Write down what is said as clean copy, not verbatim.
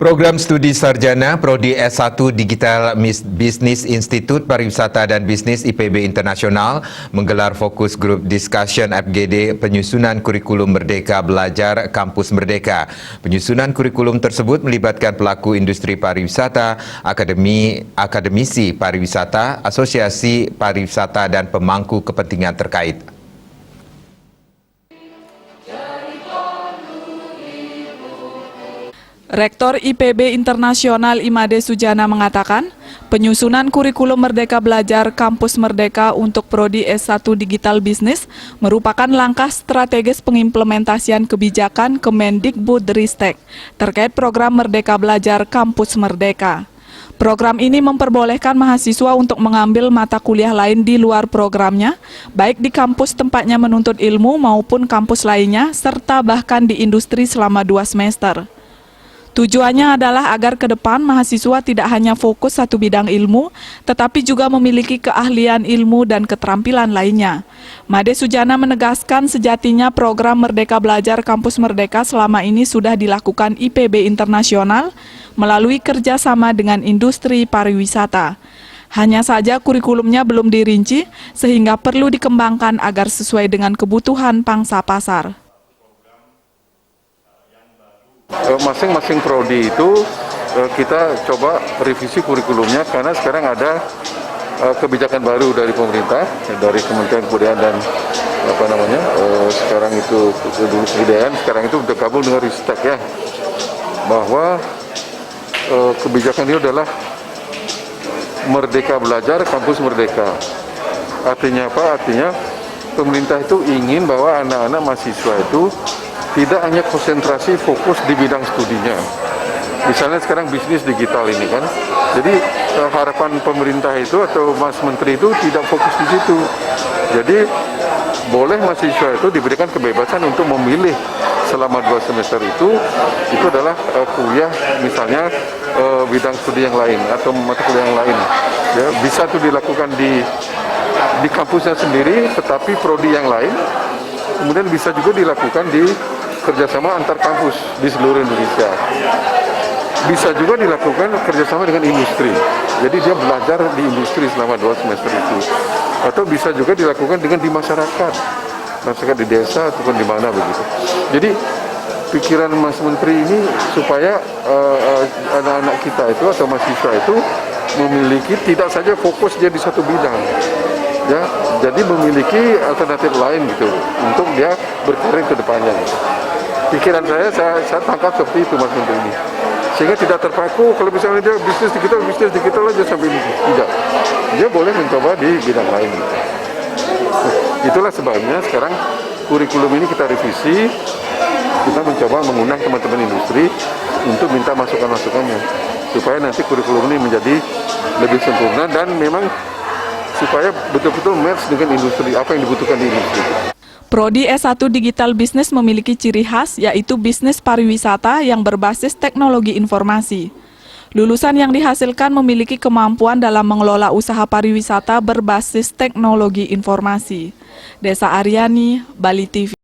Program Studi Sarjana Prodi S1 Digital Business Institut Pariwisata dan Bisnis IPB Internasional menggelar fokus grup discussion FGD penyusunan kurikulum Merdeka Belajar Kampus Merdeka. Penyusunan kurikulum tersebut melibatkan pelaku industri pariwisata, akademisi pariwisata, asosiasi pariwisata dan pemangku kepentingan terkait. Rektor IPB Internasional Imade Sujana mengatakan, penyusunan kurikulum Merdeka Belajar Kampus Merdeka untuk Prodi S1 Digital Business merupakan langkah strategis pengimplementasian kebijakan Kemendikbudristek terkait program Merdeka Belajar Kampus Merdeka. Program ini memperbolehkan mahasiswa untuk mengambil mata kuliah lain di luar programnya, baik di kampus tempatnya menuntut ilmu maupun kampus lainnya, serta bahkan di industri selama 2 semester. Tujuannya adalah agar ke depan mahasiswa tidak hanya fokus satu bidang ilmu, tetapi juga memiliki keahlian ilmu dan keterampilan lainnya. Made Sujana menegaskan sejatinya program Merdeka Belajar Kampus Merdeka selama ini sudah dilakukan IPB Internasional melalui kerjasama dengan industri pariwisata. Hanya saja kurikulumnya belum dirinci, sehingga perlu dikembangkan agar sesuai dengan kebutuhan pangsa pasar. Masing-masing prodi itu kita coba revisi kurikulumnya karena sekarang ada kebijakan baru dari pemerintah, dari Kementerian Kebudayaan dan sekarang itu kebudayaan, sekarang itu bergabung dengan Ristek ya, bahwa kebijakan ini adalah Merdeka Belajar Kampus Merdeka. Artinya apa? Artinya pemerintah itu ingin bahwa anak-anak mahasiswa itu tidak hanya konsentrasi fokus di bidang studinya. Misalnya sekarang bisnis digital ini kan. Jadi harapan pemerintah itu atau Mas Menteri itu tidak fokus di situ. Jadi boleh mahasiswa itu diberikan kebebasan untuk memilih selama 2 semester itu adalah kuliah misalnya bidang studi yang lain atau mata kuliah yang lain. Ya, bisa itu dilakukan di kampusnya sendiri, tetapi prodi yang lain. Kemudian bisa juga dilakukan di kerjasama antar kampus di seluruh Indonesia. Bisa juga dilakukan kerjasama dengan industri. Jadi dia belajar di industri selama 2 semester itu. Atau bisa juga dilakukan dengan di masyarakat di desa ataupun di mana begitu. Jadi pikiran Mas Menteri ini supaya anak-anak kita itu atau mahasiswa itu memiliki tidak saja fokus dia di satu bidang. Ya, jadi memiliki alternatif lain gitu untuk dia berkarir ke depannya. Gitu. Pikiran saya tangkap seperti itu Mas Menteri ini. Sehingga tidak terpaku kalau misalnya dia bisnis digital aja sampai ini. Tidak. Dia boleh mencoba di bidang lain. Gitu. Itulah sebabnya sekarang kurikulum ini kita revisi. Kita mencoba mengundang teman-teman industri untuk minta masukan-masukannya. Supaya nanti kurikulum ini menjadi lebih sempurna dan memang supaya betul-betul match dengan industri, apa yang dibutuhkan di industri. Prodi S1 Digital Business memiliki ciri khas, yaitu bisnis pariwisata yang berbasis teknologi informasi. Lulusan yang dihasilkan memiliki kemampuan dalam mengelola usaha pariwisata berbasis teknologi informasi. Desa Aryani, Bali TV.